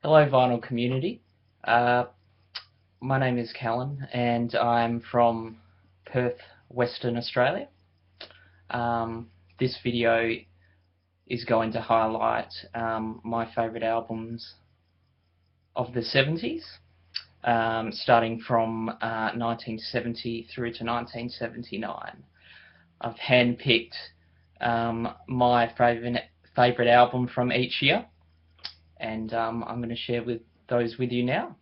Hello, vinyl community. Uh, my name is Callan, and I'm from Perth, Western Australia. This video is going to highlight my favourite albums of the 70s, starting from 1970 through to 1979. I've handpicked my favourite album from each year, and I'm going to share those with you now.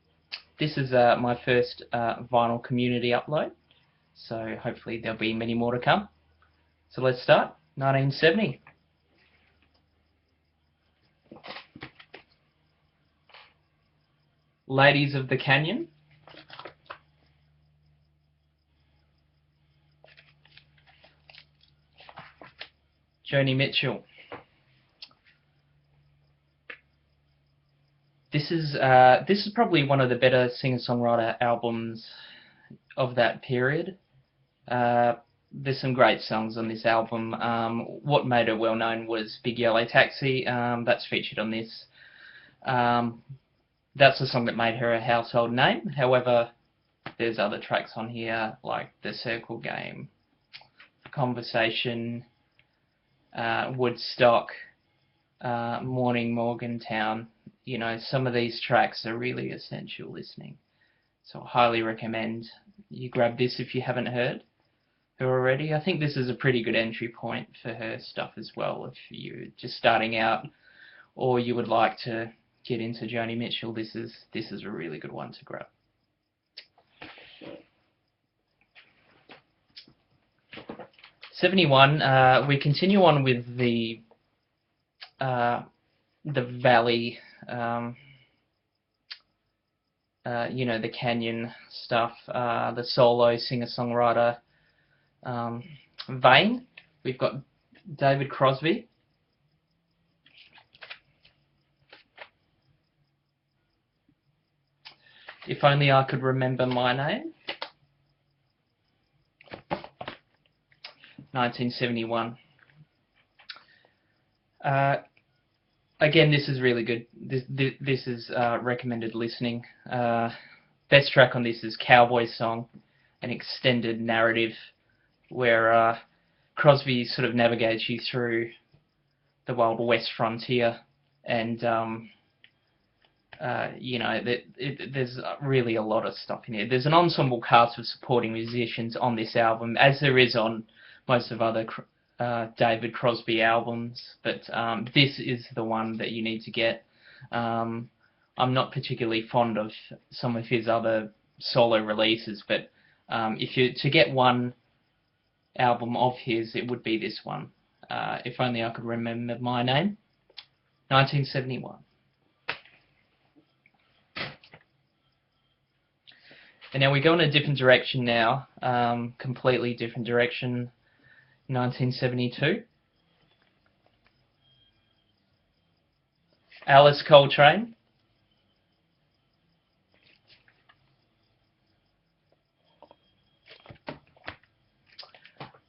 This is my first vinyl community upload, so hopefully there'll be many more to come. So let's start. 1970. Ladies of the Canyon. Joni Mitchell. This is probably one of the better singer-songwriter albums of that period. There's some great songs on this album. What made her well known was Big Yellow Taxi. That's featured on this. That's the song that made her a household name. However, there's other tracks on here like The Circle Game, Conversation, Woodstock, Morning Morgantown. You know, some of these tracks are really essential listening. So I highly recommend you grab this if you haven't heard her already. I think this is a pretty good entry point for her stuff as well. If you're just starting out or you would like to get into Joni Mitchell, this is a really good one to grab. '71. We continue on with the Valley, you know, the Canyon stuff, the solo singer-songwriter vein. We've got David Crosby. If Only I Could Remember My Name. 1971. Again, this is really good. This is recommended listening. Best track on this is Cowboy Song, an extended narrative where Crosby sort of navigates you through the Wild West frontier, and you know, there's really a lot of stuff in here. There's an ensemble cast of supporting musicians on this album, as there is on most of other David Crosby albums, but this is the one that you need to get. I'm not particularly fond of some of his other solo releases, but if you to get one album of his, it would be this one. If Only I Could Remember My Name. 1971. And now we go in a different direction now, completely different direction. 1972. Alice Coltrane.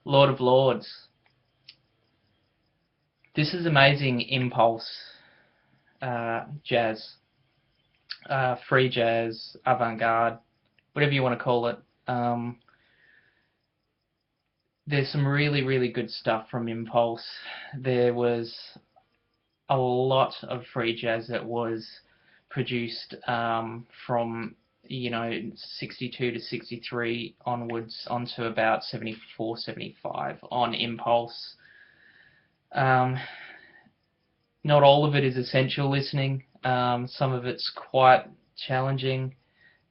Lord of Lords. This is amazing impulse jazz, free jazz, avant-garde, whatever you want to call it. There's some really, really good stuff from Impulse. There was a lot of free jazz that was produced from, you know, 62 to 63 onwards onto about 74, 75 on Impulse. Not all of it is essential listening. Some of it's quite challenging.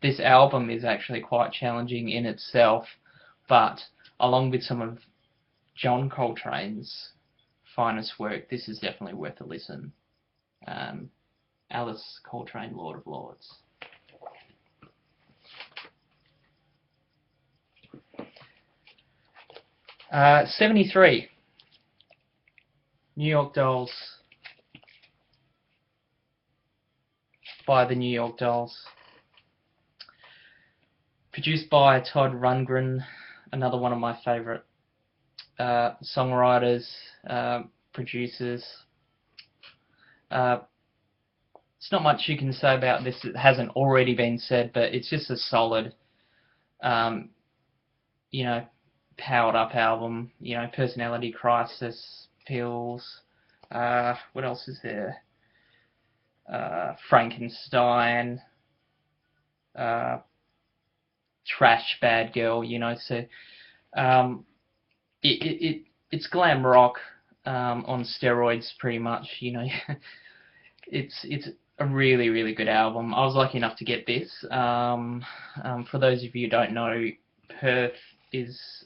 This album is actually quite challenging in itself, but along with some of John Coltrane's finest work, this is definitely worth a listen. Alice Coltrane, Lord of Lords. '73. New York Dolls by the New York Dolls. Produced by Todd Rundgren, another one of my favourite songwriters, producers. There's not much you can say about this that hasn't already been said, but it's just a solid, um, you know, powered up album. You know, Personality Crisis, Pills. What else is there? Frankenstein, uh, Trash Bad Girl. You know, so um, it's glam rock on steroids, pretty much. You know, it's a really, really good album. I was lucky enough to get this. For those of you who don't know, Perth is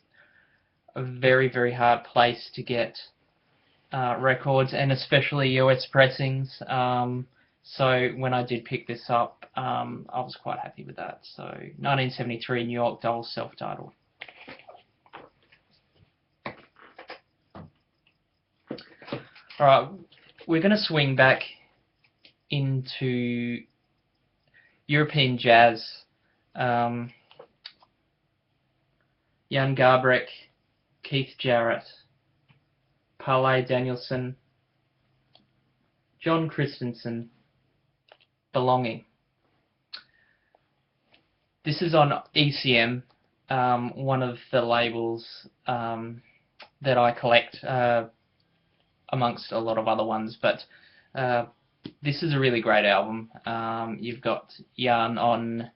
a very, very hard place to get records, and especially US pressings. So when I did pick this up, I was quite happy with that. So 1973 New York Dolls, self-titled. Alright, we're going to swing back into European jazz. Jan Garbarek, Keith Jarrett, Parley Danielson, John Christensen, Belonging. This is on ECM, one of the labels that I collect amongst a lot of other ones, but this is a really great album. You've got Jan on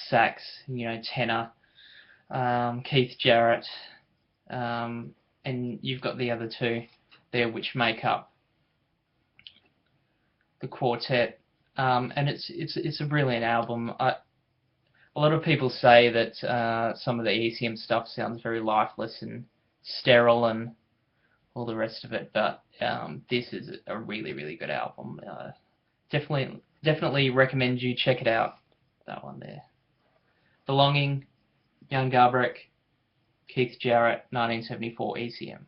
sax, you know, tenor, Keith Jarrett, and you've got the other two there which make up the quartet, and it's a brilliant album. A lot of people say that some of the ECM stuff sounds very lifeless and sterile and all the rest of it, but this is a really, really good album. Definitely recommend you check it out. That one there. Belonging, Jan Garbarek, Keith Jarrett, 1974 ECM.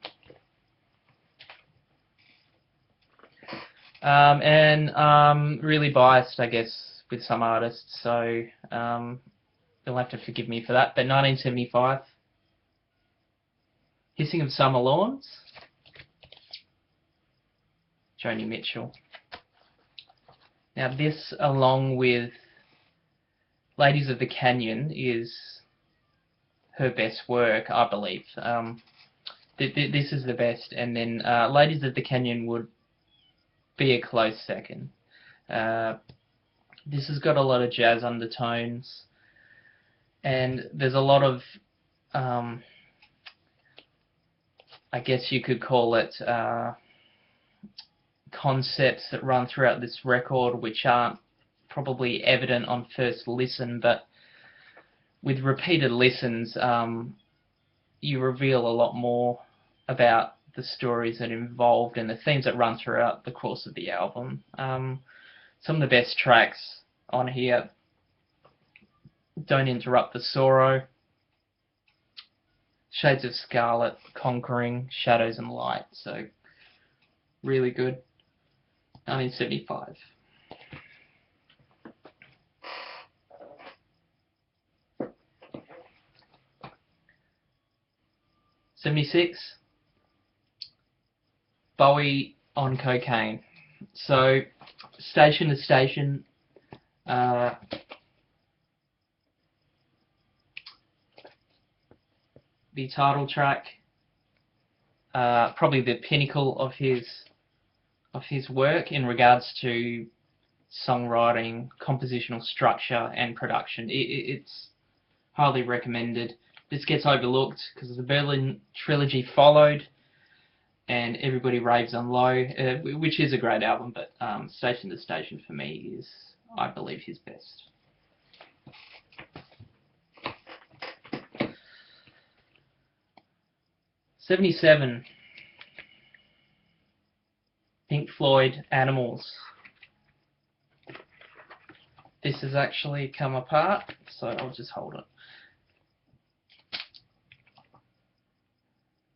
And really biased, I guess, with some artists, so you'll have to forgive me for that. But 1975, Hissing of Summer Lawns, Joni Mitchell. Now this, along with Ladies of the Canyon, is her best work, I believe. This is the best, and then Ladies of the Canyon would be a close second. This has got a lot of jazz undertones, and there's a lot of, I guess you could call it, concepts that run throughout this record which aren't probably evident on first listen, but with repeated listens you reveal a lot more about the stories that are involved and the themes that run throughout the course of the album. Some of the best tracks on here: Don't Interrupt the Sorrow, Shades of Scarlet, Conquering, Shadows and Light. So really good. 1975. '76, Bowie on Cocaine. So Station to Station, the title track, probably the pinnacle of his work in regards to songwriting, compositional structure and production. It's highly recommended. This gets overlooked because the Berlin Trilogy followed and everybody raves on Low, which is a great album, but Station to Station for me is, I believe, his best. '77, Pink Floyd, Animals. This has actually come apart, so I'll just hold it.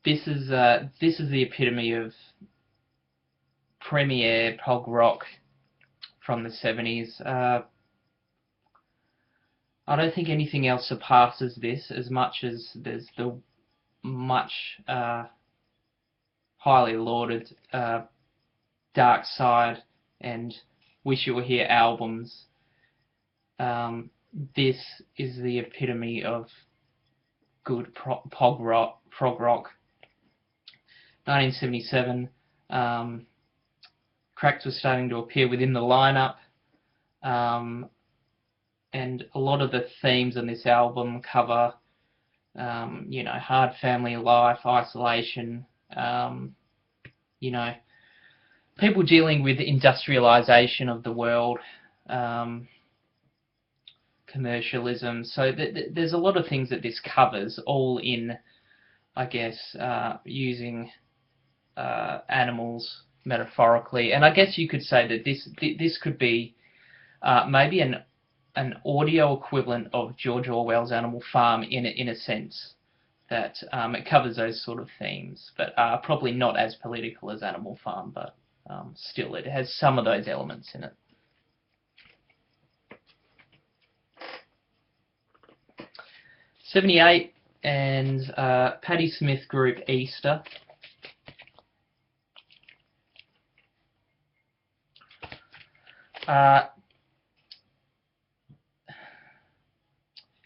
This is the epitome of premier prog rock from the '70s. I don't think anything else surpasses this, as much as there's the much highly lauded Dark Side and Wish You Were Here albums, this is the epitome of good prog rock. 1977, cracks were starting to appear within the lineup, and a lot of the themes on this album cover, hard family life, isolation, people dealing with industrialization of the world, commercialism. So there's a lot of things that this covers, all in, I guess, using animals metaphorically. And I guess you could say that this could be maybe an audio equivalent of George Orwell's Animal Farm in a sense, that it covers those sort of themes, but probably not as political as Animal Farm, but still it has some of those elements in it. '78 and Patti Smith group Easter.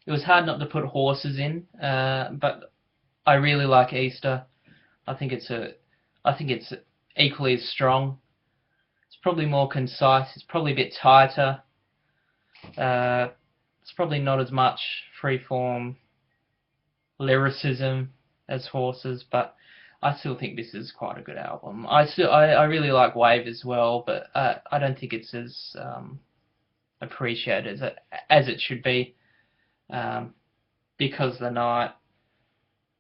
It was hard not to put horses in, but I really like Easter. I think it's equally as strong. It's probably more concise. It's probably a bit tighter. It's probably not as much freeform lyricism as Horses, but I still think this is quite a good album. I really like Wave as well, but I don't think it's as appreciated as it should be. Because the Night,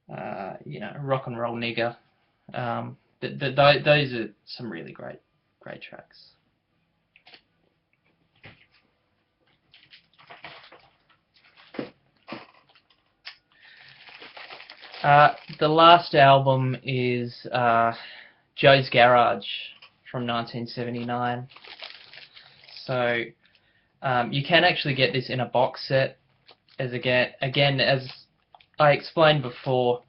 Rock and Roll Nigger. Those are some really great tracks. The last album is Joe's Garage from 1979. So you can actually get this in a box set. As I explained before,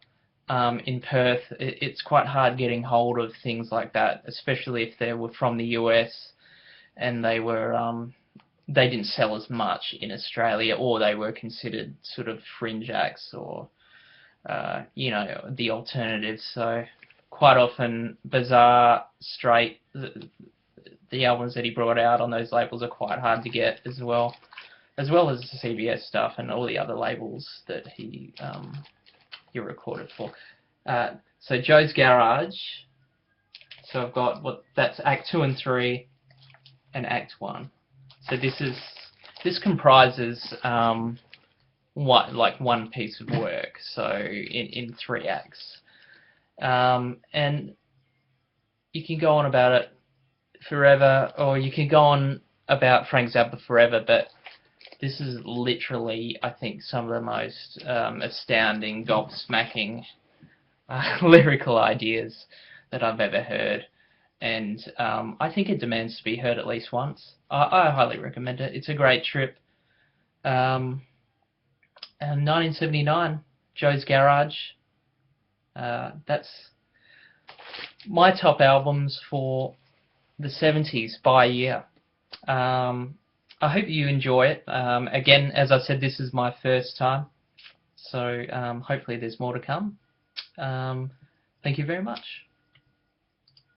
in Perth, it's quite hard getting hold of things like that, especially if they were from the US and they didn't sell as much in Australia, or they were considered sort of fringe acts, or the alternatives. So quite often, Bizarre, Straight, the albums that he brought out on those labels are quite hard to get as well as the CBS stuff and all the other labels that he recorded for. So Joe's Garage. So I've got that's Act 2 and 3, and Act 1. So this comprises one piece of work. So in 3 acts, and you can go on about it forever, or you can go on about Frank Zappa forever, but this is literally, I think, some of the most astounding, gobsmacking lyrical ideas that I've ever heard. And I think it demands to be heard at least once. I highly recommend it. It's a great trip. And 1979, Joe's Garage. That's my top albums for the 70s by year. I hope you enjoy it. Again, as I said, this is my first time, so hopefully there's more to come. Thank you very much.